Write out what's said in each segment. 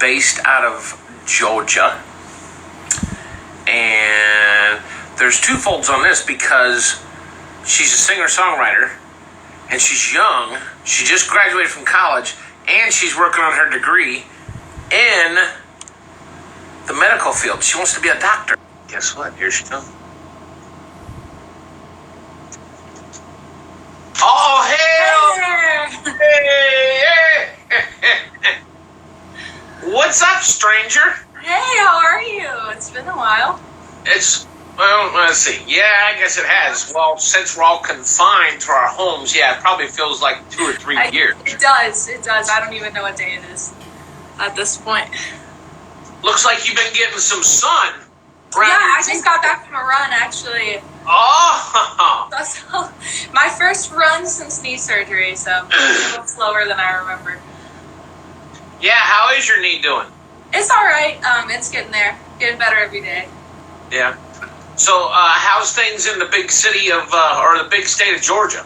based out of Georgia. And there's two folds on this because she's a singer-songwriter and she's young. She just graduated from college and she's working on her degree in the medical field. She wants to be a doctor. Guess what? Here she comes. Oh, hell! Hey! What's up, stranger? Hey, how are you? It's been a while. Well, let's see. Yeah, I guess it has. Well, since we're all confined to our homes, yeah, it probably feels like 2 or 3 years. It does. I don't even know what day it is at this point. Looks like you've been getting some sun. Yeah, I just got back from a run, actually. Oh! So, my first run since knee surgery, so a little slower than I remember. Yeah, how is your knee doing? It's all right. It's getting there. Getting better every day. Yeah. So, how's things in the big city of, or the big state of Georgia?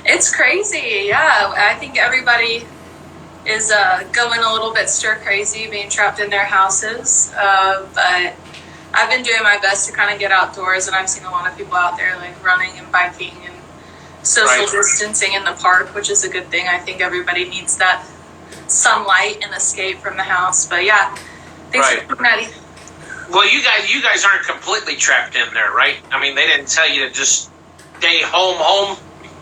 It's crazy, yeah. I think everybody is going a little bit stir crazy, being trapped in their houses. But I've been doing my best to kind of get outdoors, and I've seen a lot of people out there like running and biking and social distancing in the park, which is a good thing. I think everybody needs that sunlight and escape from the house. But yeah, thanks for Natalie. Well, you guys aren't completely trapped in there, right? I mean, they didn't tell you to just stay home.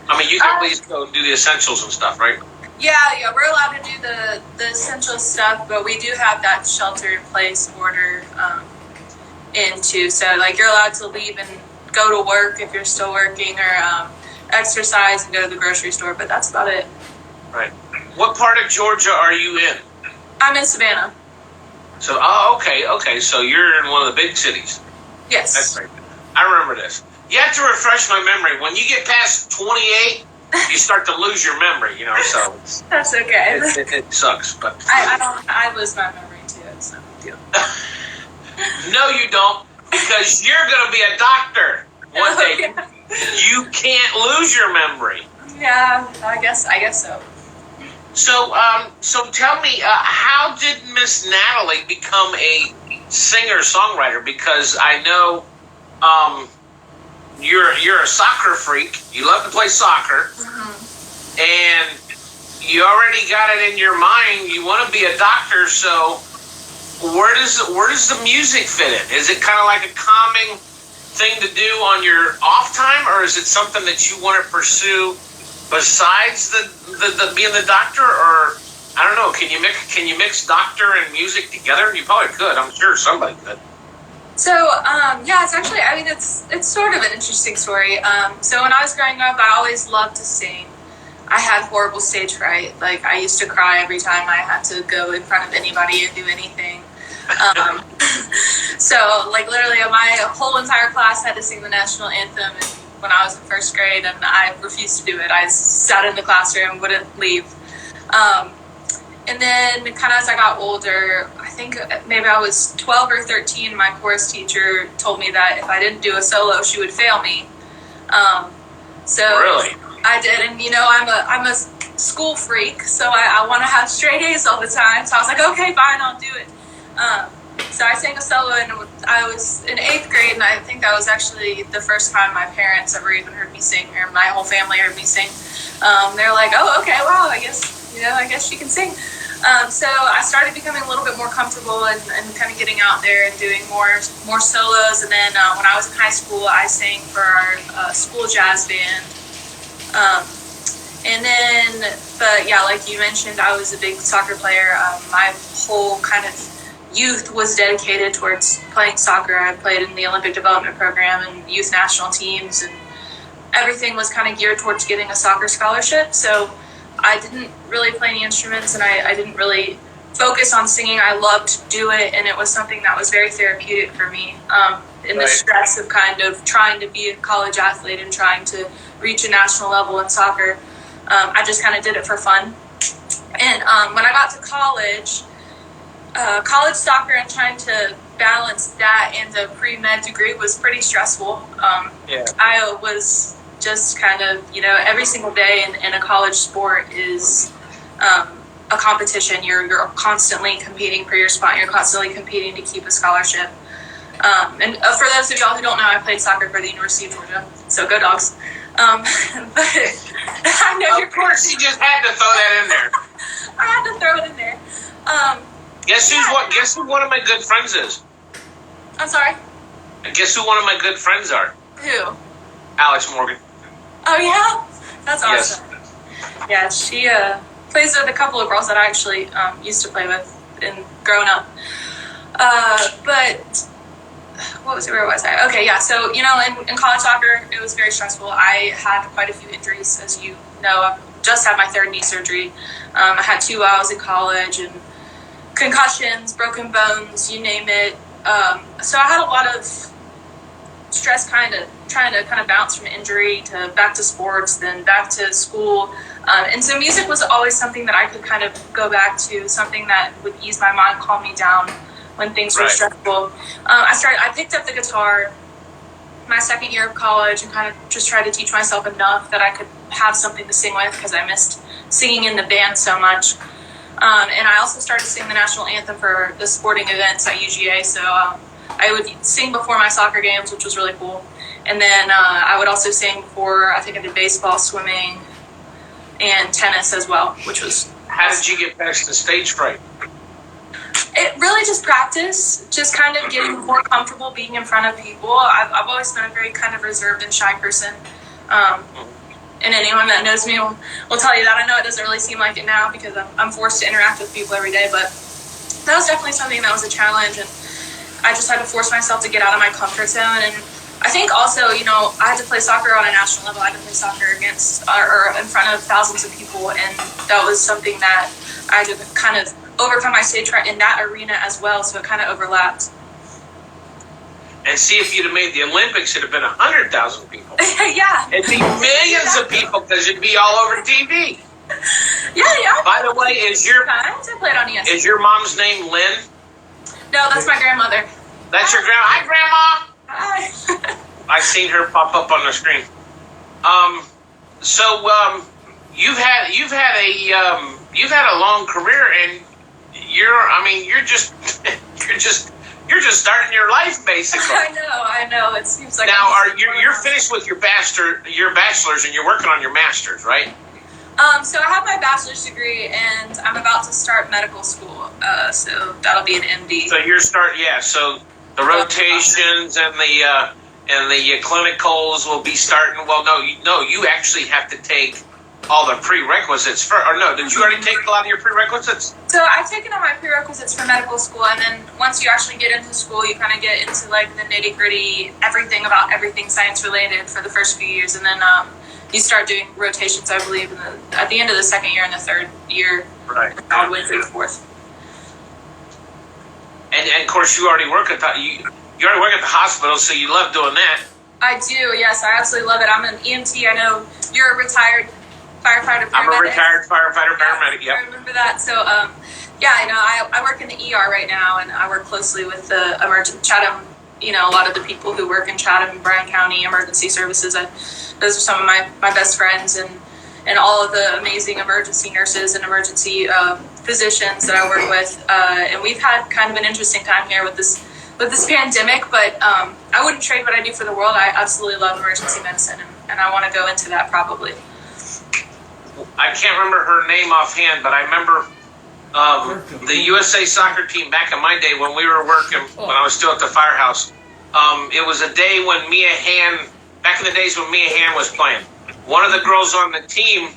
I mean, you can at least go do the essentials and stuff, right? Yeah, we're allowed to do the essential stuff, but we do have that shelter-in-place order into. So, like, you're allowed to leave and go to work if you're still working, or exercise and go to the grocery store, but that's about it. Right. What part of Georgia are you in? I'm in Savannah. So, okay. So you're in one of the big cities. Yes. That's right. I remember this. You have to refresh my memory. When you get past 28, you start to lose your memory, so. That's okay. It sucks, but. I lose my memory too, it's no big deal. No, you don't, because you're going to be a doctor one day. Yeah. You can't lose your memory. Yeah, I guess so. So tell me, how did Miss Natalie become a singer-songwriter? Because I know you're a soccer freak. You love to play soccer, and you already got it in your mind. You want to be a doctor. So where does the music fit in? Is it kind of like a calming thing to do on your off time, or is it something that you want to pursue besides the being the doctor? Or I don't know, can you mix doctor and music together? You probably could. I'm sure somebody could. So it's actually, it's sort of an interesting story. So when I was growing up, I always loved to sing. I had horrible stage fright. Like, I used to cry every time I had to go in front of anybody and do anything. So like literally my whole entire class had to sing the national anthem when I was in first grade, and I refused to do it. I sat in the classroom, wouldn't leave. And then kind of as I got older, I think maybe I was 12 or 13, my chorus teacher told me that if I didn't do a solo, she would fail me. So really? I did, and I'm a school freak, so I want to have straight A's all the time. So I was like, okay, fine, I'll do it. So I sang a solo, and I was in 8th grade, and I think that was actually the first time my parents ever even heard me sing, or my whole family heard me sing. They're like, oh, okay, wow, I guess she can sing. So I started becoming a little bit more comfortable and kind of getting out there and doing more solos. And then when I was in high school, I sang for our school jazz band. But yeah, like you mentioned, I was a big soccer player. My whole kind of youth was dedicated towards playing soccer. I played in the Olympic development program and youth national teams, and everything was kind of geared towards getting a soccer scholarship. So I didn't really play any instruments, and I didn't really focus on singing. I loved to do it, and it was something that was very therapeutic for me. In the stress of kind of trying to be a college athlete and trying to reach a national level in soccer, I just kind of did it for fun. And when I got to college soccer and trying to balance that and the pre-med degree was pretty stressful. I was just kind of, every single day in a college sport is a competition. You're constantly competing for your spot. You're constantly competing to keep a scholarship. And for those of y'all who don't know, I played soccer for the University of Georgia, so go Dogs. But I know of course, you just had to throw that in there. I had to throw it in there. Guess who one of my good friends is? I'm sorry? Guess who one of my good friends are? Who? Alex Morgan. Oh, yeah? That's awesome. Yes. Yeah, she plays with a couple of girls that I actually used to play with growing up. But where was I? Okay, yeah, so, in college soccer, it was very stressful. I had quite a few injuries, as you know. I just had my third knee surgery. I had 2 while I was in college, and concussions, broken bones, you name it. So I had a lot of stress trying to bounce from injury to back to sports, then back to school. And so music was always something that I could kind of go back to, something that would ease my mind, calm me down when things were stressful. I picked up the guitar my second year of college and kind of just tried to teach myself enough that I could have something to sing with, because I missed singing in the band so much. And I also started singing the national anthem for the sporting events at UGA, so I would sing before my soccer games, which was really cool. And then I would also sing before, I think I did baseball, swimming, and tennis as well, which was How did you get past the stage fright? It really just practice, just kind of getting more comfortable being in front of people. I've always been a very kind of reserved and shy person. And anyone that knows me will tell you that. I know it doesn't really seem like it now because I'm forced to interact with people every day, but that was definitely something that was a challenge, and I just had to force myself to get out of my comfort zone. And I think also, I had to play soccer on a national level. I had to play soccer against or in front of thousands of people, and that was something that I had to kind of overcome my stage fright in that arena as well, so it kind of overlapped. And see, if you'd have made the Olympics, it'd have been 100,000 people. Yeah. It'd be millions of people because it'd be all over TV. Yeah. By the way, I played on ESPN. Is your mom's name Lynn? No, that's my grandmother. That's your grandma. Hi, Grandma. Hi. I've seen her pop up on the screen. You've had a long career, and you're just starting your life basically. I know. It seems like now you're finished with your bachelor's, and you're working on your master's, right? So I have my bachelor's degree, and I'm about to start medical school. So that'll be an MD. So So the rotations and the clinicals will be starting. Well, no, you actually have to take all the prerequisites for. Or no, did you already take a lot of your prerequisites? So I've taken all my prerequisites for medical school, and then once you actually get into school, you kind of get into like the nitty gritty, everything about everything science related for the first few years, and then you start doing rotations, I believe, at the end of the second year and the third year, right? All the way through the fourth. And of course, you already work at the hospital, so you love doing that. I do, yes, I absolutely love it. I'm an EMT. I know you're a retired firefighter, paramedic. I'm a retired firefighter, paramedic, yeah. I remember that. So, I work in the ER right now, and I work closely with the Chatham, a lot of the people who work in Chatham and Bryan County Emergency Services. Those are some of my best friends, and all of the amazing emergency nurses and emergency physicians that I work with. And we've had kind of an interesting time here with this pandemic, but I wouldn't trade what I do for the world. I absolutely love emergency medicine, and I want to go into that probably. I can't remember her name offhand, but I remember the USA soccer team back in my day when we were working, when I was still at the firehouse. It was a day when Mia Hamm, back in the days when Mia Hamm was playing. One of the girls on the team,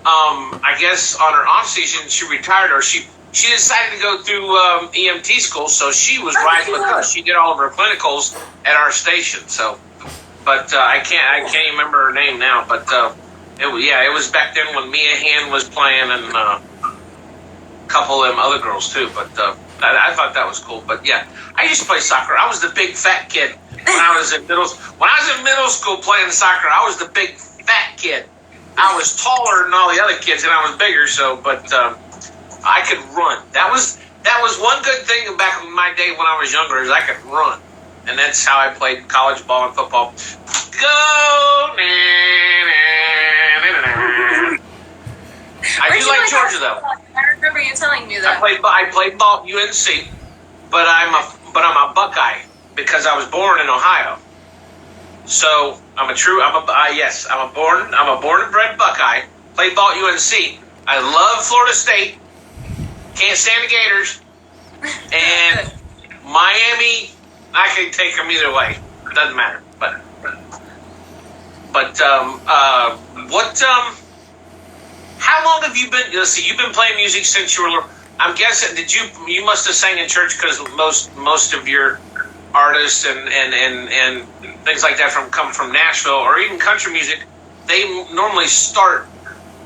I guess on her off season, she retired, or she decided to go through EMT school, so she was riding with us. She did all of her clinicals at our station. So, but I can't even remember her name now. But it was back then when Mia Hamm was playing, and a couple of them other girls too. But I thought that was cool. But yeah, I used to play soccer. I was the big fat kid when I was in middle school playing soccer. I was the big fat kid. I was taller than all the other kids, and I was bigger. So, but I could run. That was one good thing back in my day when I was younger, is I could run, and that's how I played college ball and football. Go! I do like Georgia though. I remember you telling me that. I played ball at UNC, but I'm a Buckeye because I was born in Ohio. So I'm a born and bred Buckeye. Played ball at UNC. I love Florida State. Can't stand the Gators. And Miami, I can take them either way. It doesn't matter. But how long have you been? Let's see. You've been playing music since you were. I'm guessing. You must have sang in church because most of your artists and things like that come from Nashville or even country music. They normally start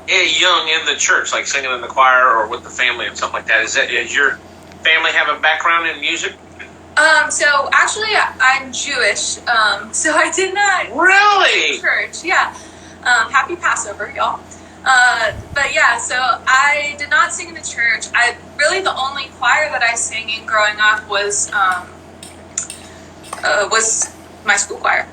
young in the church, like singing in the choir or with the family and stuff like that. Does your family have a background in music? So actually, I'm Jewish. So I did not really church. Yeah. Happy Passover, y'all. But yeah, so I did not sing in the church. The only choir that I sang in growing up was my school choir.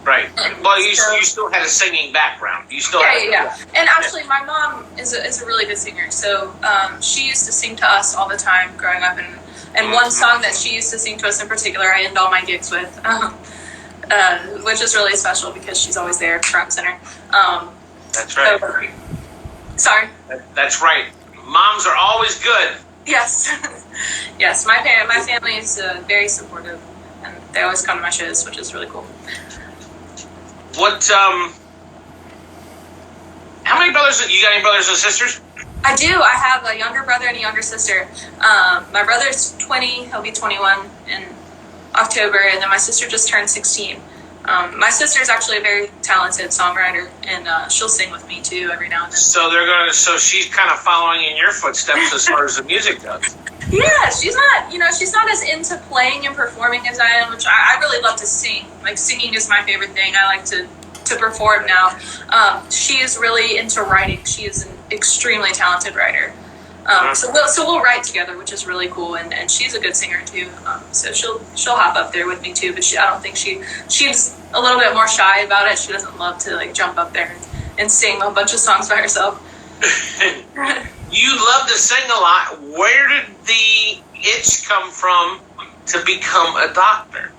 Right. Well, you still had a singing background. You still yeah. And actually, my mom is a really good singer. So she used to sing to us all the time growing up, and one song that she used to sing to us in particular, I end all my gigs with, which is really special because she's always there, front and center. That's right. Sorry. That's right. Moms are always good. Yes. Yes. My family is very supportive, and they always come to my shows, which is really cool. What? How many brothers? You got any brothers and sisters? I do. I have a younger brother and a younger sister. My brother's 20. He'll be 21 in October, and then my sister just turned 16. My sister is actually a very talented songwriter, and she'll sing with me too every now and then. So she's kind of following in your footsteps as far as the music goes. Yeah, she's not as into playing and performing as I am, which I really love to sing. Like, singing is my favorite thing. I like to perform now. She is really into writing. She is an extremely talented writer. So we'll write together, which is really cool, and she's a good singer too. So she'll hop up there with me too, but I don't think she's a little bit more shy about it. She doesn't love to like jump up there and sing a bunch of songs by herself. You love to sing a lot. Where did the itch come from to become a doctor?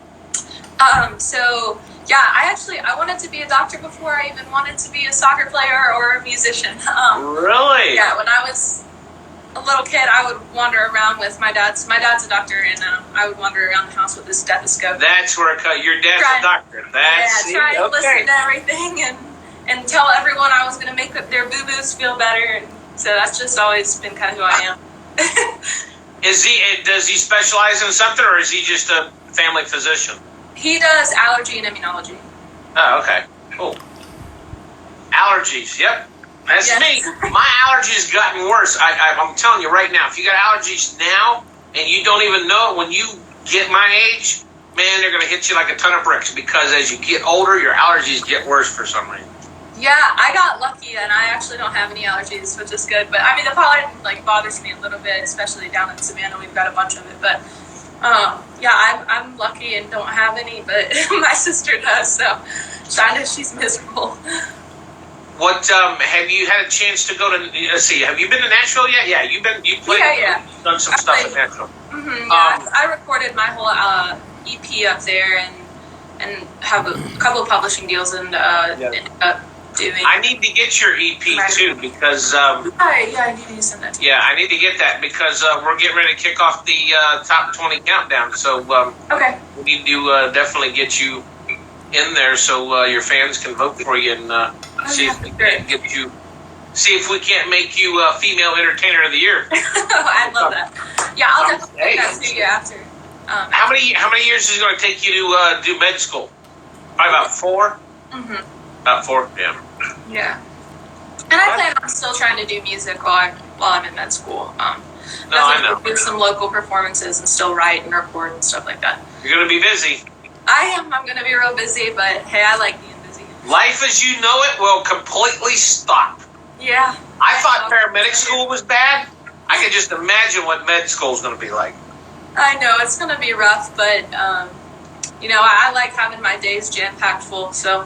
So yeah, I wanted to be a doctor before I even wanted to be a soccer player or a musician. Really? Yeah, when I was a little kid, I would wander around with my dad's a doctor, and I would wander around the house with a stethoscope. That's where your dad's a doctor. Trying to listen to everything and tell everyone I was going to make their boo-boos feel better. And so that's just always been kind of who I am. Does he specialize in something, or is he just a family physician? He does allergy and immunology. Oh, okay. Cool. Allergies, yep. That's me. My allergies gotten worse. I'm telling you right now, if you got allergies now and you don't even know it, when you get my age, man, they're going to hit you like a ton of bricks, because as you get older, your allergies get worse for some reason. Yeah, I got lucky and I actually don't have any allergies, which is good. But I mean, the pollen like bothers me a little bit, especially down in Savannah. We've got a bunch of it. But yeah, I'm lucky and don't have any, but my sister does. So I know she's miserable. What have you had a chance to go to? Let's see. Have you been to Nashville yet? Yeah, you played. Yeah. Done some stuff in Nashville. Mm-hmm, yeah, I recorded my whole EP up there and have a couple of publishing deals and ended up doing. I need to get your EP too, because I need to send that to you. Yeah, I need to get that because we're getting ready to kick off the top 20 countdown. So okay, we need to definitely get you in there so your fans can vote for you and see if we can get you. See if we can't make you female entertainer of the year. I love that. Yeah, I'll definitely get that to you after. How many years is it going to take you to do med school? Probably about 4. Mm-hmm. About 4, yeah. Yeah. And I plan on still trying to do music while I'm in med school. I know. Do some local performances and still write and record and stuff like that. You're going to be busy. I am. I'm going to be real busy, but hey, I like being busy. Life as you know it will completely stop. Yeah. I thought paramedic school was bad. I can just imagine what med school is going to be like. I know it's going to be rough, but I like having my days jam-packed full. So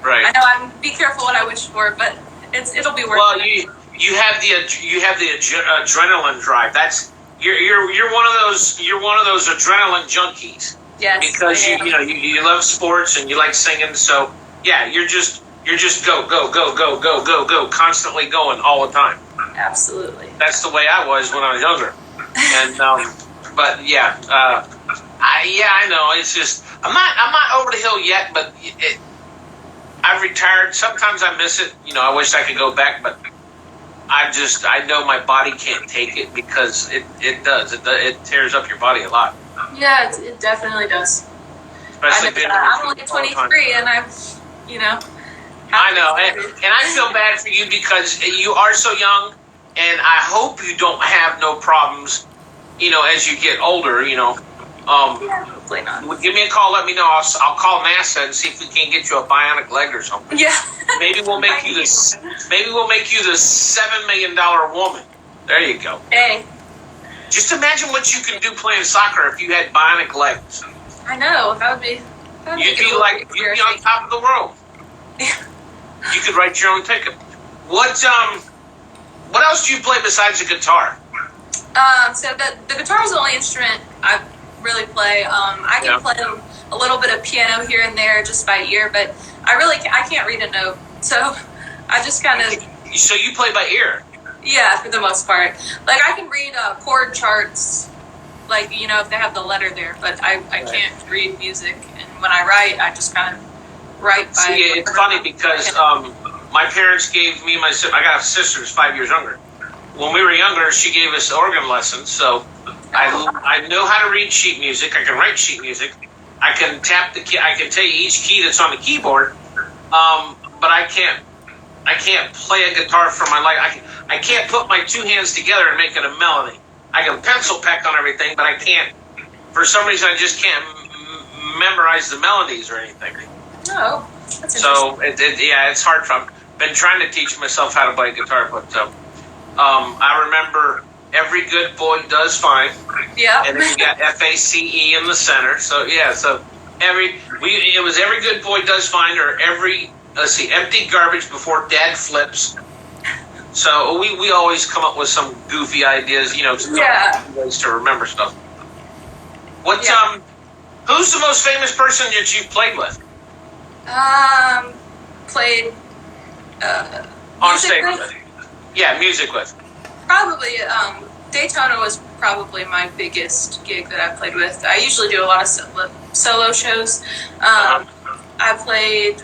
right. I know I'm be careful what I wish for, but it'll be worth it. Well, you have the adrenaline drive. That's you're one of those adrenaline junkies. Yes, Because you love sports and you like singing. So yeah, you're just go, constantly going all the time. Absolutely. That's the way I was when I was younger. And but yeah, I know. It's just I'm not over the hill yet, but I've retired. Sometimes I miss it. I wish I could go back, but I know my body can't take it because it does. It tears up your body a lot. Yeah, it definitely does. Especially I'm only 23, and I've I know, and I feel bad for you because you are so young, and I hope you don't have no problems, as you get older, hopefully not. Give me a call, let me know. I'll call NASA and see if we can't get you a bionic leg or something. Yeah. Maybe we'll make you this. Maybe we'll make you the $7 million woman. There you go. Hey. Just imagine what you can do playing soccer if you had bionic legs. I know that would be. You'd be on top of the world. Yeah. You could write your own ticket. What else do you play besides the guitar? So the guitar is the only instrument I really play. I can play a little bit of piano here and there just by ear, but I can't read a note. So I just kind of. So you play by ear? Yeah, for the most part. Like I can read chord charts, like if they have the letter there, but I can't read music. And when I write, I just kind of write by. See, it's funny because my parents gave me I got a sister who's 5 years younger. When we were younger, she gave us organ lessons, so I know how to read sheet music. I can write sheet music. I can tap the key. I can tell you each key that's on the keyboard, but I can't play a guitar for my life. I can't put my two hands together and make it a melody. I can pencil peck on everything, but I can't. For some reason, I just can't memorize the melodies or anything. Oh, that's interesting. So it's hard. I've been trying to teach myself how to play guitar, but I remember Every Good Boy Does Fine. Yeah. And then you got FACE in the center. So yeah, it was Every Good Boy Does Fine or Empty Garbage Before Dad Flips. So we always come up with some goofy ideas, ways to remember stuff. Who's the most famous person that you've played with? Played on stage with? Yeah, music with. Probably Daytona was probably my biggest gig that I played with. I usually do a lot of solo shows. I played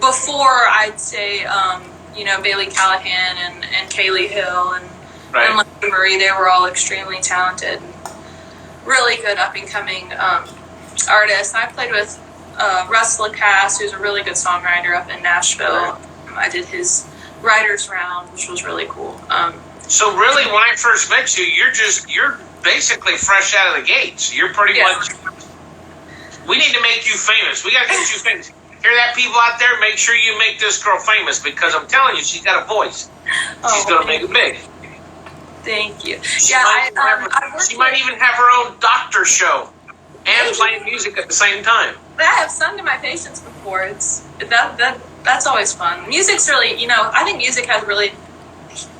before, I'd say, Bailey Callahan and Kaylee Hill and Leslie Marie. They were all extremely talented, really good up and coming artists. I played with Russ Lacasse, who's a really good songwriter up in Nashville. I did his writers round, which was really cool. So really, when I first met you, you're basically fresh out of the gates. You're pretty much. We need to make you famous. We got to get you famous. Hear that, people out there? Make sure you make this girl famous because I'm telling you, she's got a voice. She's going to make it big. Thank you. She might even have her own doctor show and playing music at the same time. I have sung to my patients before. That's always fun. Music's really, I think music has really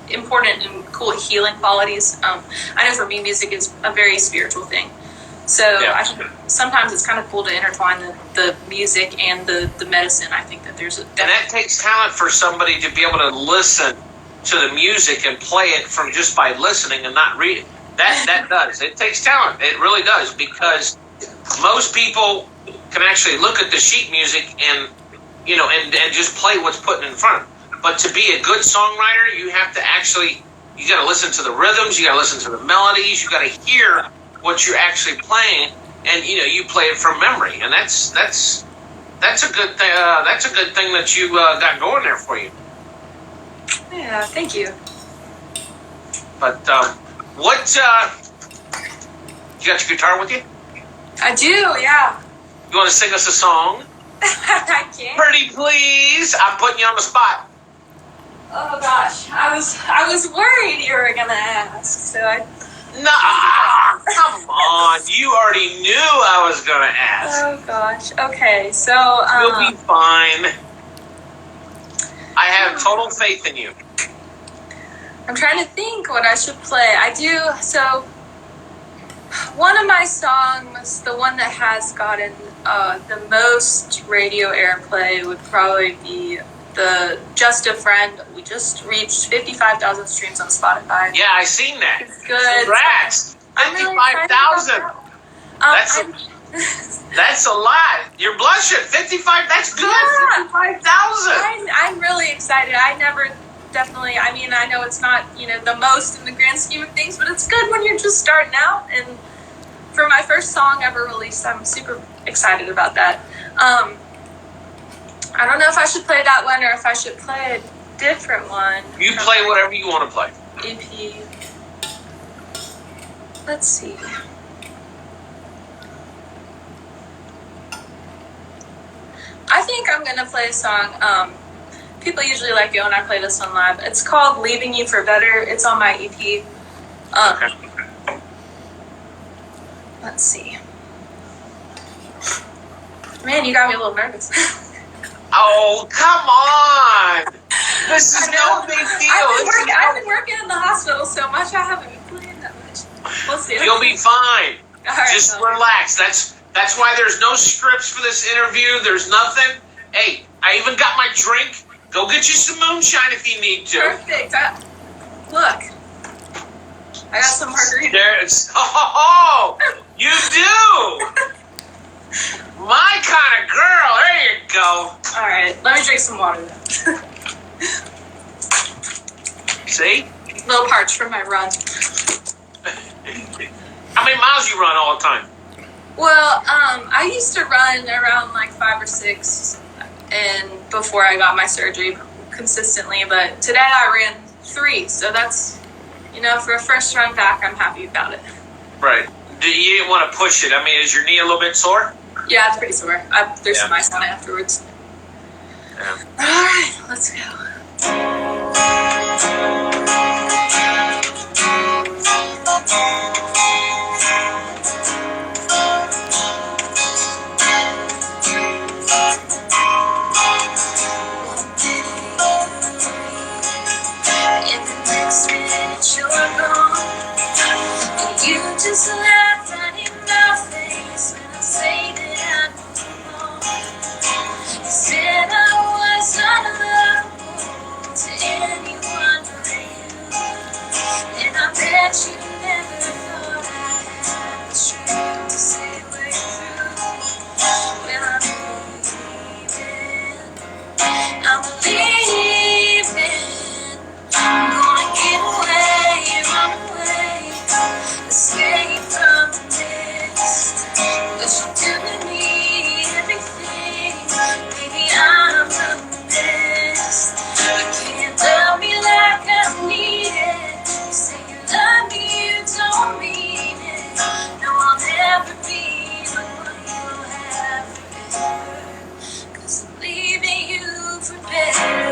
important and cool healing qualities. I know for me, music is a very spiritual thing. So I think sometimes it's kind of cool to intertwine the music and the medicine. I think that there's and that takes talent for somebody to be able to listen to the music and play it from just by listening and not reading. That does. It takes talent. It really does, because most people can actually look at the sheet music and and just play what's put in front. But to be a good songwriter, you have to you got to listen to the rhythms, you got to listen to the melodies, you got to hear what you're actually playing, and you play it from memory, and that's a good thing. That's a good thing that you got going there for you. Yeah, thank you. But you got your guitar with you? I do, yeah. You want to sing us a song? I can't. Pretty please. I'm putting you on the spot. Oh gosh, I was worried you were gonna ask, so I. No, come on. You already knew I was going to ask. Oh, gosh. Okay, so... You'll be fine. I have total faith in you. I'm trying to think what I should play. I do, so one of my songs, the one that has gotten the most radio airplay would probably be the Just a Friend. We just reached 55,000 streams on Spotify. Yeah, I seen that. It's good. Congrats. 55,000. That's a lot. You're blushing. 55, that's good. Yeah. 55,000. I'm really excited. I know it's not, the most in the grand scheme of things, but it's good when you're just starting out. And for my first song ever released, I'm super excited about that. I don't know if I should play that one or if I should play a different one. You play whatever you want to play. EP. Let's see. I think I'm going to play a song. People usually like it when I play this one live. It's called Leaving You for Better. It's on my EP. Okay. Let's see. Man, you got me a little nervous. Oh, come on. This is no big deal. I've been working in the hospital so much, I haven't been playing that much. We'll see. You'll be fine. All right, just relax. That's why there's no scripts for this interview. There's nothing. Hey, I even got my drink. Go get you some moonshine if you need to. Perfect. Look. I got some margarita. You do. My kind of girl. There you go. All right. Let me drink some water then. See? A little parched from my run. How many miles you run all the time? Well, I used to run around like 5 or 6 and before I got my surgery consistently, but today I ran 3, so that's, for a first run back, I'm happy about it. Right. You didn't want to push it. I mean, is your knee a little bit sore? Yeah, it's pretty sore. There's some ice on it afterwards. Yeah. All right, let's go. Just laugh right in my face when I say that I know wrong. You said I was unlovable to anyone but you, and I bet you never thought I'd have the strength to say we're through. Well, I'm leaving, I'm gonna get away, run away, escape from this. But you're doing me everything. Baby, I'm a mess. You can't love me like I need it. You say you love me, you don't mean it. No, I'll never be the one you'll have forever. 'Cause I'm leaving you for better.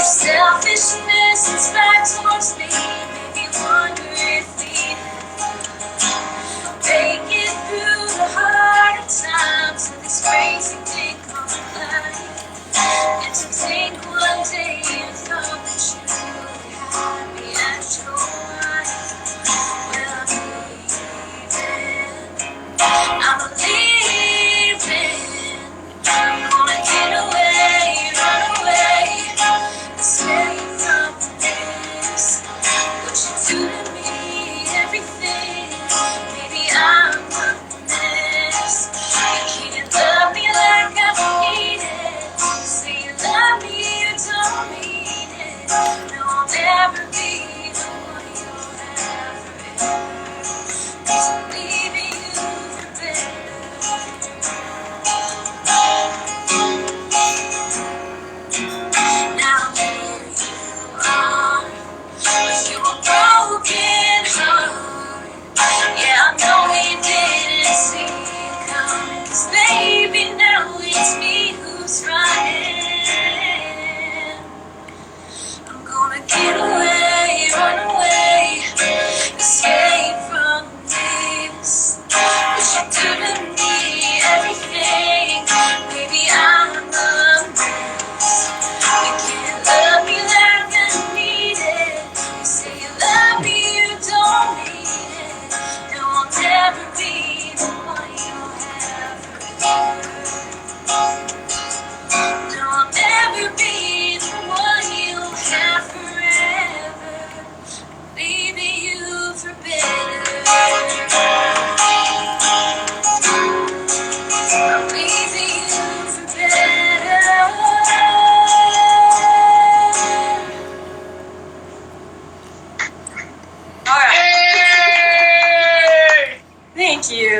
Selfishness is back towards me. Maybe wonder if we make it through the hard times of this crazy thing called life. And to think one day you thought that you would have me at your life. Well, I'm leaving. I'm gonna get away, run away. Escape from this. What you do to me, everything. Maybe I'm a mess. You can't love me like I need it. You say you love me, you don't mean it. No, I'll never be the one you'll have forever. 'Cause I'm leaving you for better. Now here you are, with your broken heart. Yeah, I know you didn't see it coming. 'Cause baby, now it's me who's running.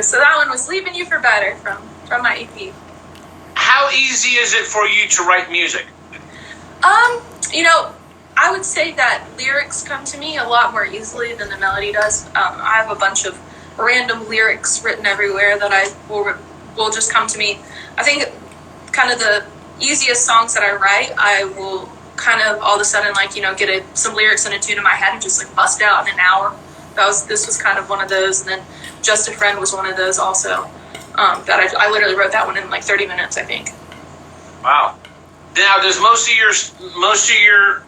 So that one was Leaving You for Better from my EP. How easy is it for you to write music? I would say that lyrics come to me a lot more easily than the melody does. I have a bunch of random lyrics written everywhere that I will just come to me. I think kind of the easiest songs that I write, I will kind of all of a sudden get some lyrics and a tune in my head and just like bust out in an hour. This was kind of one of those, and then Just a Friend was one of those also. That I literally wrote that one in like 30 minutes, I think. Wow. Now, does most of your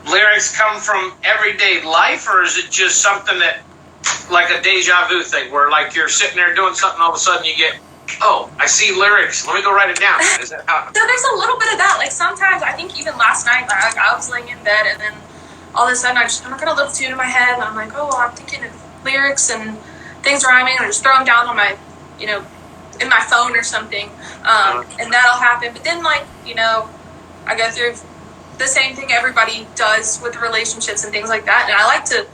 lyrics come from everyday life, or is it just something that, like a deja vu thing, where like you're sitting there doing something, all of a sudden you get, oh, I see lyrics. Let me go write it down. Is that how? So there's a little bit of that. Like sometimes, I think even last night, like I was laying in bed, and then all of a sudden I got a little tune in my head, and I'm like, oh, I'm thinking of lyrics and things rhyming, and I just throw them down on my, in my phone or something, and that'll happen. But then, I go through the same thing everybody does with relationships and things like that, and I like to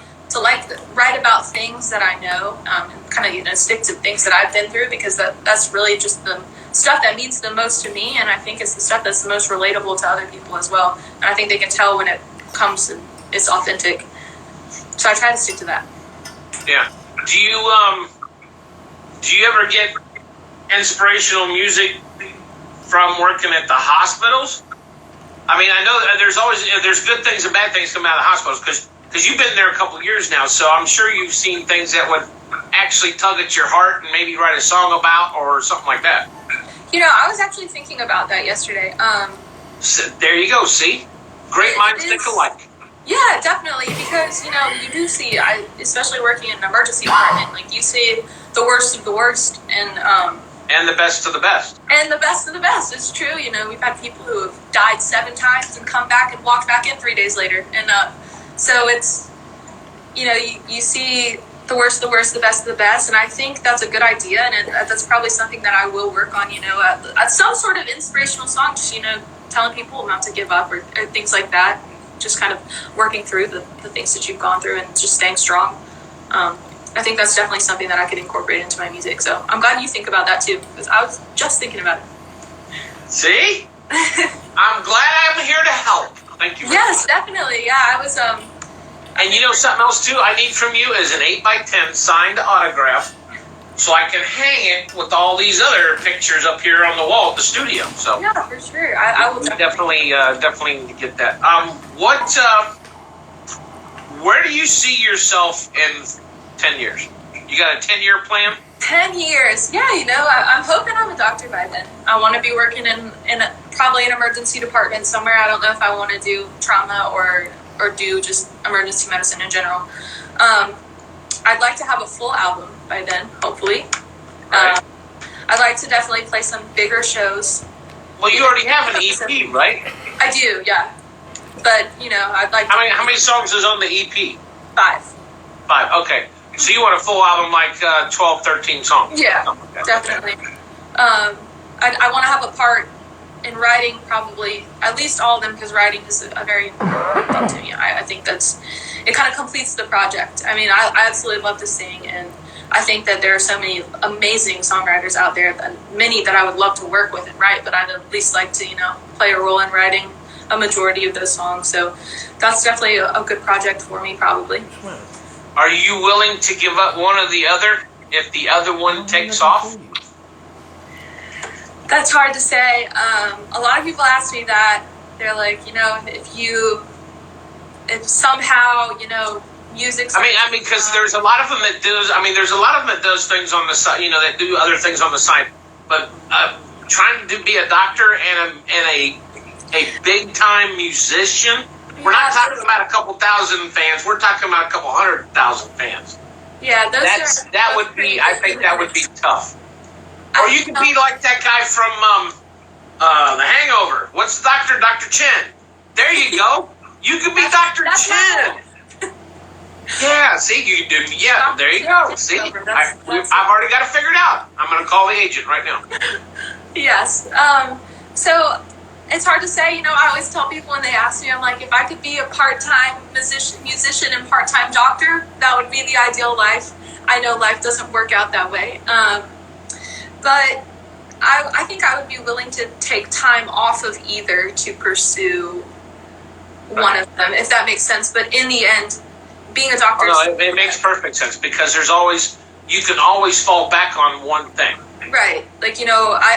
write about things that I know, and kind of stick to things that I've been through, because that's really just the stuff that means the most to me, and I think it's the stuff that's the most relatable to other people as well, and I think they can tell when it comes and it's authentic. So I try to stick to that. Yeah. Do you ever get inspirational music from working at the hospitals? I mean, I know that there's good things and bad things coming out of the hospitals, because you've been there a couple of years now, so I'm sure you've seen things that would actually tug at your heart and maybe write a song about or something like that. I was actually thinking about that yesterday. So there you go. See, great minds think alike. Yeah, definitely, because you do see, especially working in an emergency department, like you see the worst of the worst, and the best of the best. And the best of the best. It's true. We've had people who have died 7 times and come back and walked back in 3 days later. And so it's, you see the worst, the worst, the best of the best. And I think that's a good idea. And that's probably something that I will work on, some sort of inspirational song, just, telling people not to give up or things like that. Just kind of working through the things that you've gone through and just staying strong. I think that's definitely something that I could incorporate into my music. So I'm glad you think about that too, because I was just thinking about it. See? I'm glad I'm here to help. Thank you. Yes, definitely. Yeah, I was. And something else too I need from you is an 8x10 signed autograph, so I can hang it with all these other pictures up here on the wall at the studio. So yeah, for sure. I will definitely get that. Where do you see yourself in 10 years? You got a 10-year plan? 10 years. Yeah, I'm hoping I'm a doctor by then. I want to be working in probably an emergency department somewhere. I don't know if I want to do trauma or do just emergency medicine in general. I'd like to have a full album by then, hopefully. Right. I'd like to definitely play some bigger shows. Well, you already have an EP, right? I do, yeah. But, I'd like to... How many songs is on the EP? 5. 5, okay. So you want a full album, like 12, 13 songs? Yeah, definitely. I want to have a part in writing, probably, at least all of them, because writing is a very important thing to me. I think it kind of completes the project. I mean, I absolutely love to sing, and I think that there are so many amazing songwriters out there, many that I would love to work with and write, but I'd at least like to, play a role in writing a majority of those songs. So that's definitely a good project for me, probably. Are you willing to give up one or the other if the other one takes off? That's hard to say. A lot of people ask me that. They're like, if somehow, music. I mean, because there's a lot of them that does. I mean, there's a lot of them that does things on the side. That do other things on the side. But trying to be a doctor and a big time musician. We're not talking about a couple thousand fans. We're talking about a couple 100,000 fans. Yeah, I think that would be tough. Or you could be like that guy from The Hangover. What's the doctor? Dr. Chen. There you go. You could be Dr. Chen. Yeah, see, you do. Yeah, there you go. See, I've already got it figured out. I'm going to call the agent right now. Yes. So It's hard to say. I always tell people when they ask me, I'm like, if I could be a part-time musician and part-time doctor, that would be the ideal life. I know life doesn't work out that way. But I think I would be willing to take time off of either to pursue one of them, if that makes sense. But in the end, being a doctor... No, it makes perfect sense, because you can always fall back on one thing. Right. Like,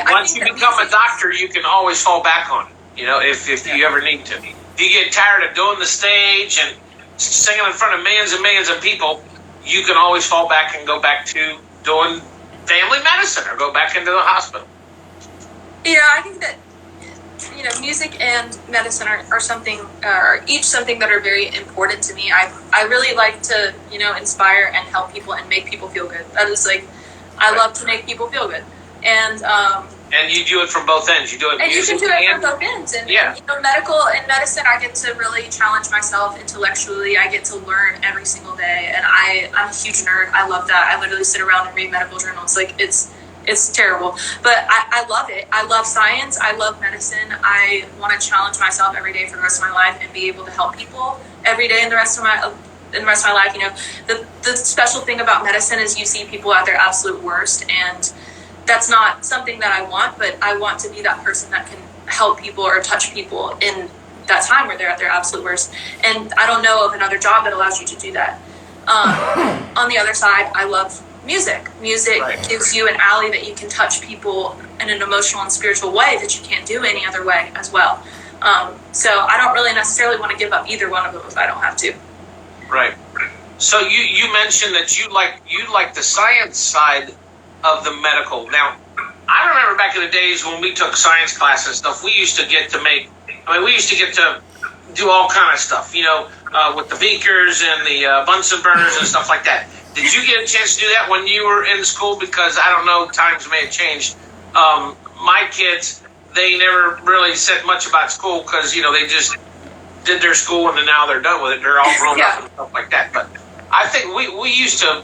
once you become a doctor, you can always fall back on it, if you ever need to. If you get tired of doing the stage and singing in front of millions and millions of people, you can always fall back and go back to doing family medicine or go back into the hospital. I think that, music and medicine are something, are each something that are very important to me. I really like to, inspire and help people and make people feel good. That is I love to make people feel good. And you do it from both ends. You do it and music, you can do it from both ends. And medicine, I get to really challenge myself intellectually. I get to learn every single day. And I'm a huge nerd. I love that. I literally sit around and read medical journals. Like, it's terrible. But I love it. I love science. I love medicine. I want to challenge myself every day for the rest of my life and be able to help people every day in the rest of my life. The special thing about medicine is you see people at their absolute worst, and that's not something that I want, but I want to be that person that can help people or touch people in that time where they're at their absolute worst. And I don't know of another job that allows you to do that. On the other side, I love music. Music gives you an alley that you can touch people in an emotional and spiritual way that you can't do any other way as well. So I don't really necessarily want to give up either one of them if I don't have to. Right. So you mentioned that you like the science side of the medical. Now, I remember back in the days when we took science classes and stuff, we used to get to do all kind of stuff, with the beakers and the Bunsen burners and stuff like that. Did you get a chance to do that when you were in school? Because I don't know, times may have changed. My kids, they never really said much about school because, they just did their school and then now they're done with it. They're all grown up and stuff like that. But I think we used to...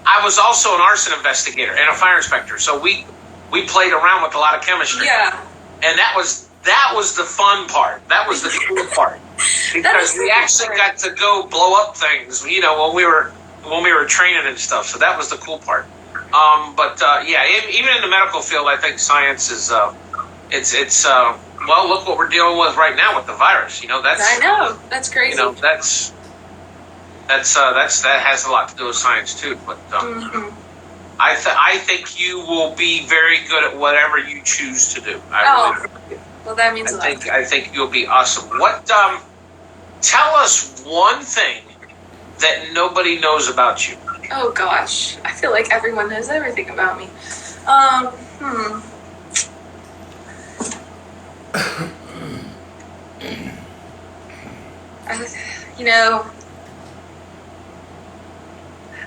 I was also an arson investigator and a fire inspector, so we played around with a lot of chemistry. Yeah. And that was the fun part. That was the cool part. Because we actually got to go blow up things, when we were training and stuff. So that was the cool part. Even in the medical field, I think science is look what we're dealing with right now with the virus. I know. That's crazy. That has a lot to do with science too. But I think you will be very good at whatever you choose to do. Well, that means a lot. I think you'll be awesome. What? Tell us one thing that nobody knows about you. Oh gosh, I feel like everyone knows everything about me.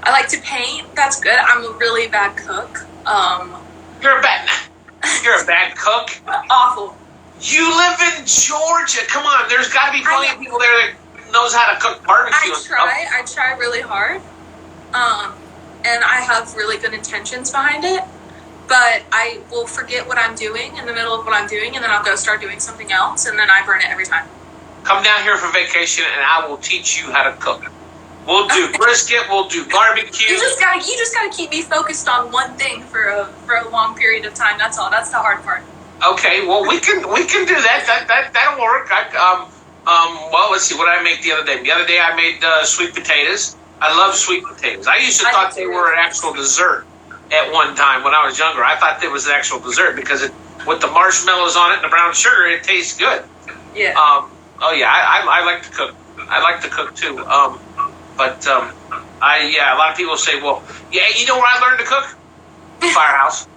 I like to paint. That's good. I'm a really bad cook. You're a bad cook? Awful. You live in Georgia. Come on, there's got to be plenty of people there that knows how to cook barbecue. I try really hard. And I have really good intentions behind it. But I will forget what I'm doing in the middle of what I'm doing, and then I'll go start doing something else, and then I burn it every time. Come down here for vacation, and I will teach you how to cook. We'll do brisket. We'll do barbecue. You just gotta keep me focused on one thing for a long period of time. That's all. That's the hard part. Okay. Well, we can do that. That'll work. Let's see what I made the other day. The other day I made sweet potatoes. I love sweet potatoes. I used to thought they were an actual dessert at one time when I was younger. I thought it was an actual dessert because with the marshmallows on it and the brown sugar, it tastes good. Yeah. I like to cook. I like to cook too. A lot of people say, well, yeah, you know where I learned to cook? Firehouse.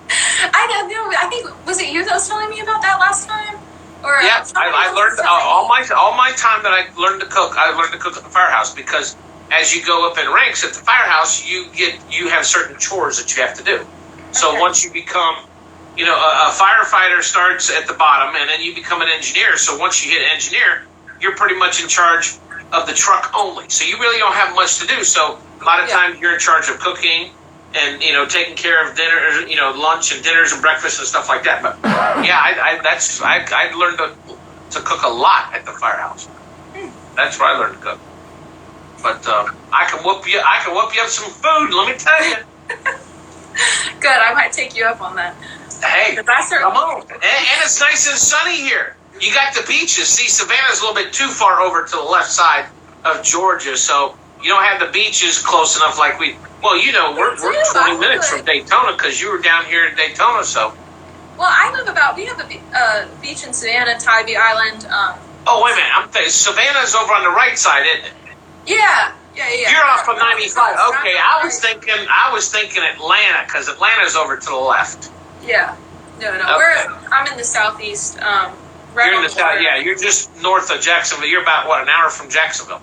I know. I think, was it you that was telling me about that last time? Or yeah, I learned all my time that I learned to cook. I learned to cook at the firehouse because as you go up in ranks at the firehouse, you have certain chores that you have to do. So once you become, a firefighter starts at the bottom, and then you become an engineer. So once you hit engineer, you're pretty much in charge of the truck only. So you really don't have much to do. So a lot of times you're in charge of cooking and taking care of dinner, lunch and dinners and breakfast and stuff like that. But yeah, I learned to cook a lot at the firehouse. That's where I learned to cook. But I can whoop you up some food. Let me tell you. Good. I might take you up on that. Hey, come on. And it's nice and sunny here. You got the beaches. See, Savannah's a little bit too far over to the left side of Georgia, so you don't have the beaches close enough like we. Well, we're 20 minutes from Daytona because you were down here in Daytona, so. Well, we have a beach in Savannah, Tybee Island. Oh, wait a minute. I'm thinking Savannah's over on the right side, isn't it? Yeah. You're off of 95. Okay, I was thinking Atlanta because Atlanta's over to the left. Yeah. No. Okay. I'm in the southeast. You're in the south. Yeah, you're just north of Jacksonville. You're about an hour from Jacksonville?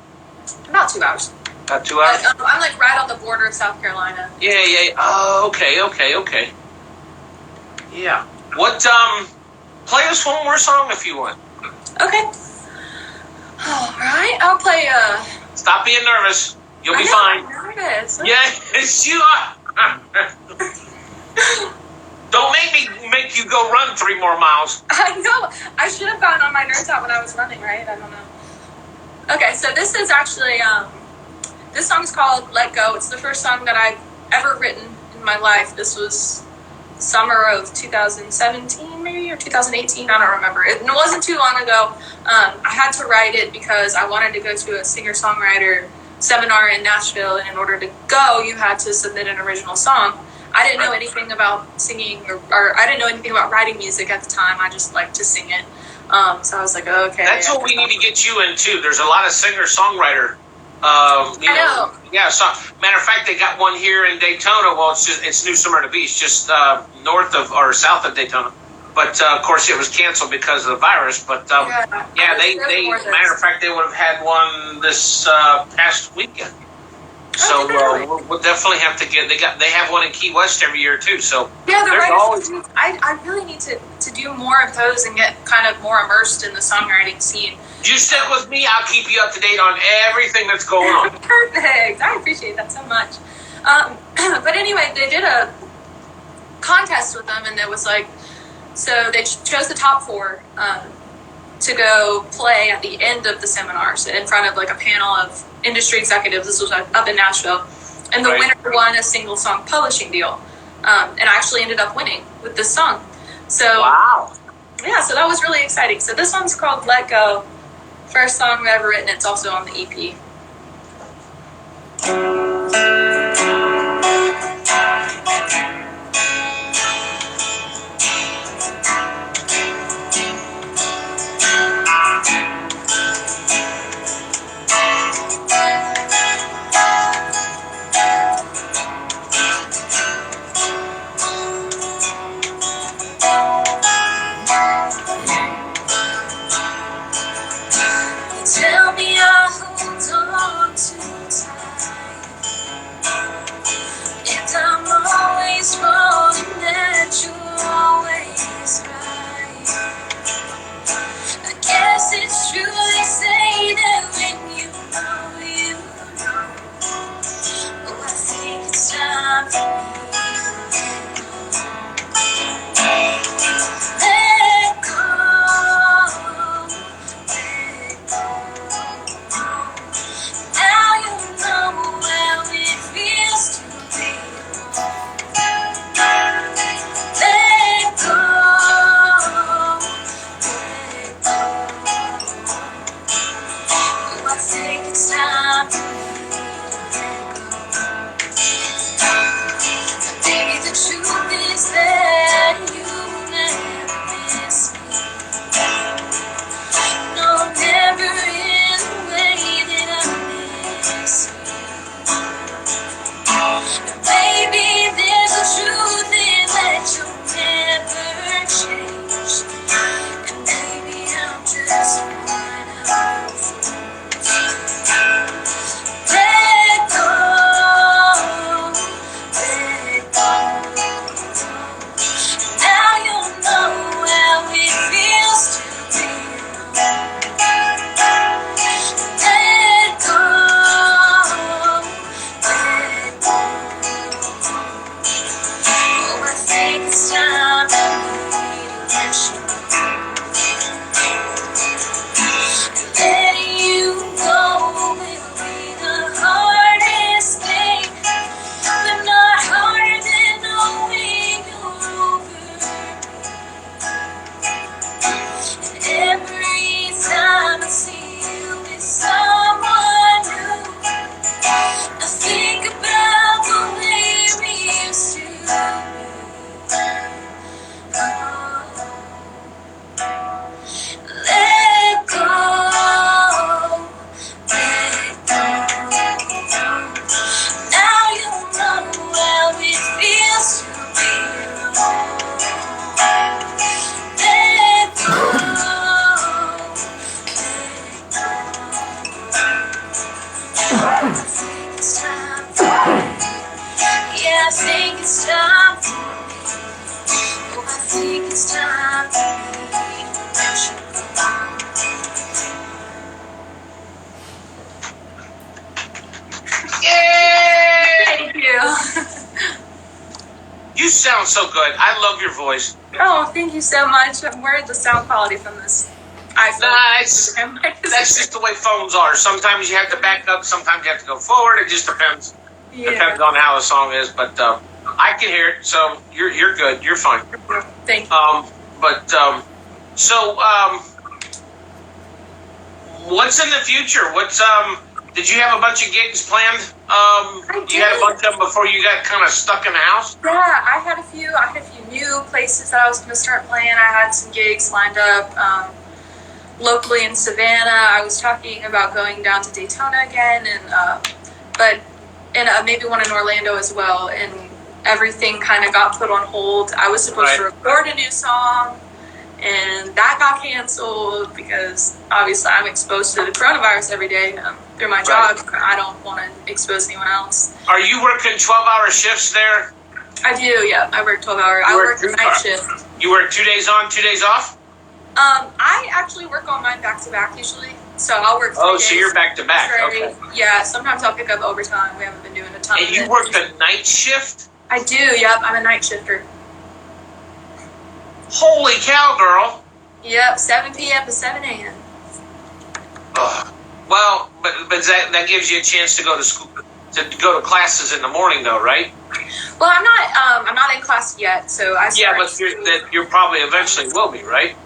About 2 hours. About 2 hours. I'm like right on the border of South Carolina. Yeah. Oh, okay. Yeah. What? Play us one more song if you want. Okay. All right. I'll play. Stop being nervous. You'll be fine. I'm nervous. Yes, you are. Don't make you go run 3 more miles. I know. I should have gotten on my nerves out when I was running, right? I don't know. Okay, so this is actually this song's called "Let Go." It's the first song that I've ever written in my life. This was summer of 2017, maybe, or 2018. I don't remember. It wasn't too long ago. I had to write it because I wanted to go to a singer-songwriter seminar in Nashville, and in order to go, you had to submit an original song. I didn't know anything about singing, or I didn't know anything about writing music at the time. I just liked to sing it. So I was like, okay. That's what we need to get you into. There's a lot of singer-songwriter. I know. Yeah. So, matter of fact, they got one here in Daytona. Well, it's New Smyrna Beach, just north of or south of Daytona. But of course, it was canceled because of the virus. But they matter of fact, they would have had one this past weekend. So we'll definitely have to get. They have one in Key West every year too. So yeah, I really need to do more of those and get kind of more immersed in the songwriting scene. You stick with me. I'll keep you up to date on everything that's going on. Perfect. I appreciate that so much. But anyway, they did a contest with them, and it was like, so they chose the top 4 to go play at the end of the seminar, so in front of like a panel of industry executives. This was up in Nashville, and the winner won a single song publishing deal, and I actually ended up winning with this song. So wow. Yeah, so that was really exciting. So this one's called "Let Go." First song I've ever written. It's also on the EP. Tell me I hold on too tight, and I'm always wrong and that you're always right. I guess it's true they say that when you know. Oh, I think it's time for me. Let go. Now you know how it feels to be. Let go. Oh, I think it's time for me to let go. Baby, the truth is that you never miss me. No, never in the way that I miss you. Baby, there's a truth in that you'll never change. And maybe I'm just one of those. You sound so good. I love your voice. Oh, thank you so much. I'm worried the sound quality from this iPhone. Nice. That's just the way phones are. Sometimes you have to back up. Sometimes you have to go forward. It just depends. Depends on how the song is. But I can hear it. So you're good. You're fine. Thank you. What's in the future? Did you have a bunch of gigs planned? You had a bunch of them before you got kind of stuck in the house? Yeah, I had a few new places that I was going to start playing. I had some gigs lined up locally in Savannah. I was talking about going down to Daytona again, and maybe one in Orlando as well. And everything kind of got put on hold. I was supposed to record a new song, and that got canceled because obviously I'm exposed to the coronavirus every day through my job. I don't want to expose anyone else. Are you working 12-hour shifts there? I do, yeah. I work 12 hours. I work the night shift. You work 2 days on, 2 days off? I actually work on mine back-to-back usually. So I'll work 3 days. So you're back-to-back. Okay. Yeah, sometimes I'll pick up overtime. We haven't been doing a ton of it. And you work the night shift? I do, yep. I'm a night shifter. Holy cow, girl. Yep, 7 p.m. to 7 a.m. Well, but that gives you a chance to go to school, to go to classes in the morning, though, right? Well, I'm not in class yet, so I start. Yeah, but you're probably eventually will be, right?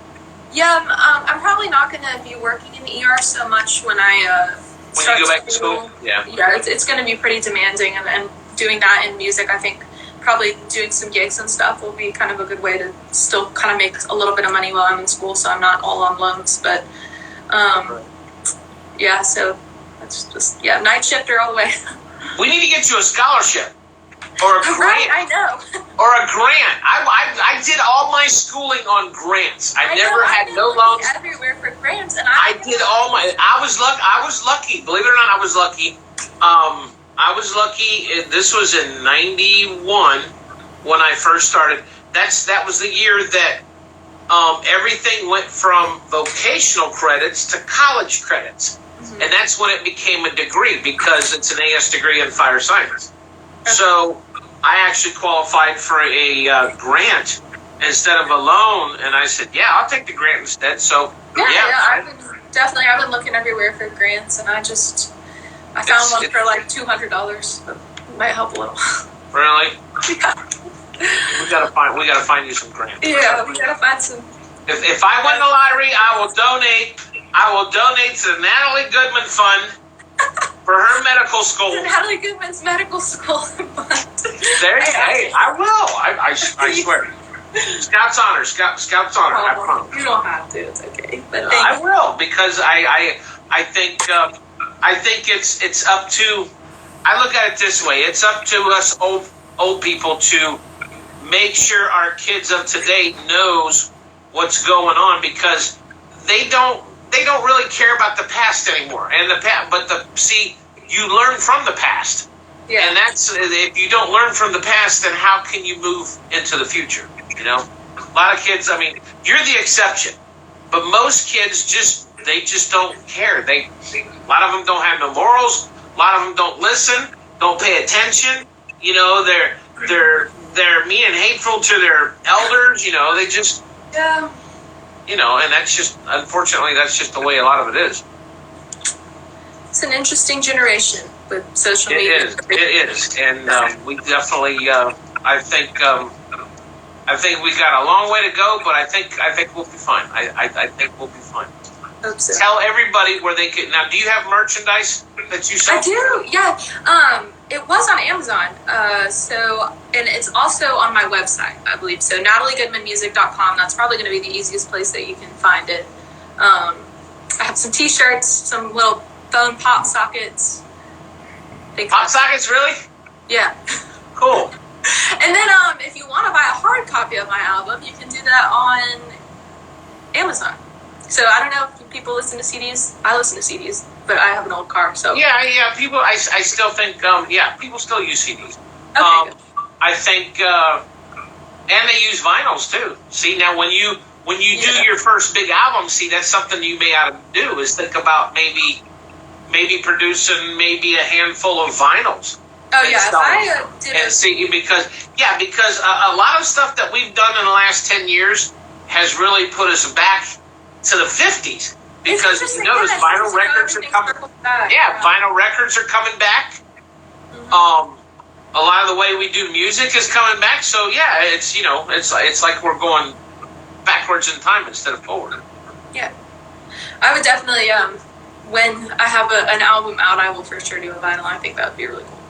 Yeah, I'm probably not going to be working in the ER so much when I when you go back to school. Yeah, it's going to be pretty demanding, and doing that in music, I think probably doing some gigs and stuff will be kind of a good way to still kind of make a little bit of money while I'm in school, so I'm not all on loans. But yeah, so that's just night shifter all the way. We need to get you a scholarship or a grant. Right, I know. Or a grant. I did all my schooling on grants. I never had no loans. Everywhere for grants, and I did all my. I was lucky. Believe it or not, I was lucky. I was lucky. This was in '91 when I first started. That was the year that everything went from vocational credits to college credits, and that's when it became a degree because it's an AS degree in fire science. So I actually qualified for a grant instead of a loan, and I said, "Yeah, I'll take the grant instead." So I've been looking everywhere for grants, and I found one for like $200. That might help a little. Really? Yeah. We gotta find you some grants. Yeah, we gotta find some. If I win the lottery, I will donate to the Natalie Goodman Fund for her medical school. Natalie Goodman's medical school. Hey, I will. I swear. Scout's honor. Scout's honor. I promise. You don't have to. It's okay. But I will because I think it's up to. I look at it this way. It's up to us old people to make sure our kids of today knows what's going on because they don't really care about the past anymore. And you learn from the past. Yeah. And that's if you don't learn from the past, then how can you move into the future? You know, a lot of kids. I mean, you're the exception, but most kids just don't care. A lot of them don't have no morals. A lot of them don't listen, don't pay attention. You know, they're mean and hateful to their elders. You know, they just You know, and that's just unfortunately that's just the way a lot of it is. It's an interesting generation with social media. It is, and we definitely. I think we got a long way to go, but I think we'll be fine. I think we'll be fine. Hope so. Tell everybody where they can. Now, do you have merchandise that you sell? I do. Yeah. It was on Amazon. And it's also on my website, I believe. So NatalieGoodmanMusic.com. That's probably going to be the easiest place that you can find it. I have some T-shirts, some little phone pop sockets. Pop sockets, really? Yeah. Cool. And then if you want to buy a hard copy of my album, you can do that on Amazon. So I don't know if people listen to CDs. I listen to CDs, but I have an old car, so. Yeah. People, I still think, people still use CDs. Okay, good. I think, and they use vinyls too. See, now when you do your first big album, see, that's something you may ought to do is think about maybe producing maybe a handful of vinyls. Oh yeah, if So- I did And see, because a lot of stuff that we've done in the last 10 years has really put us back to the 50s. Because if you notice, vinyl records are coming. Yeah, vinyl records are coming back. A lot of the way we do music is coming back. So yeah, it's like we're going backwards in time instead of forward. Yeah, I would definitely. When I have an album out, I will for sure do a vinyl. I think that would be really cool.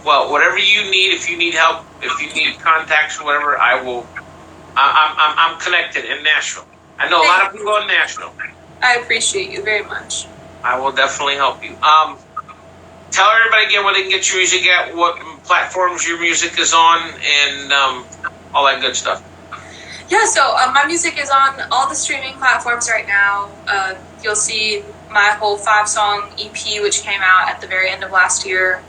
Well, whatever you need, if you need help, if you need contacts or whatever, I will. I'm connected in Nashville. I know a lot of people in Nashville. I appreciate you very much. I will definitely help you. Tell everybody again where they can get your music at, what platforms your music is on, and all that good stuff. Yeah, so my music is on all the streaming platforms right now. You'll see my whole 5-song EP, which came out at the very end of last year.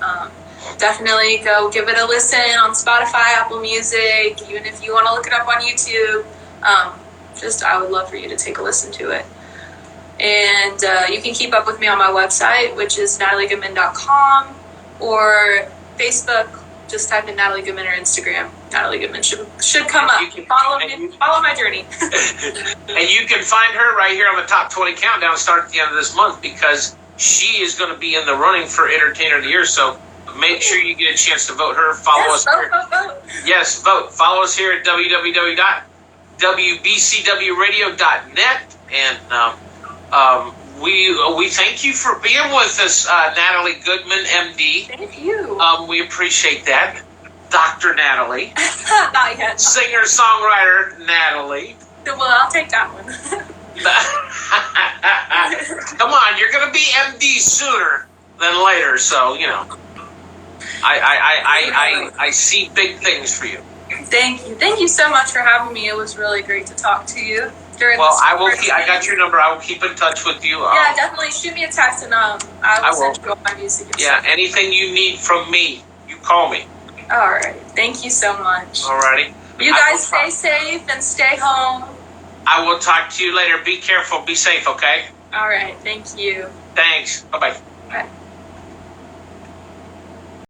Definitely go give it a listen on Spotify, Apple Music, even if you want to look it up on YouTube. I would love for you to take a listen to it. And you can keep up with me on my website, which is nataliegoodman.com, or Facebook. Just type in Natalie Goodman, or Instagram. Natalie Goodman should come up. Follow my journey. And you can find her right here on the Top 20 Countdown, start at the end of this month, because she is going to be in the running for Entertainer of the Year. So make sure you get a chance to vote her. Follow us. Vote. Yes, vote. Follow us here at www.wbcwradio.net. And we thank you for being with us, Natalie Goodman, MD. Thank you. We appreciate that. Dr. Natalie. Not yet. Singer-songwriter Natalie. Well, I'll take that one. Come on, you're going to be MD sooner than later, so, I see big things for you. Thank you. Thank you so much for having me. It was really great to talk to you. Well, I got your number. I will keep in touch with you. Yeah, definitely shoot me a text, and I will send you all my music. Yeah, anything you need from me, you call me. All right. Thank you so much. All righty. You guys stay safe and stay home. I will talk to you later. Be careful. Be safe, okay? All right. Thank you. Thanks. Bye-bye. Bye.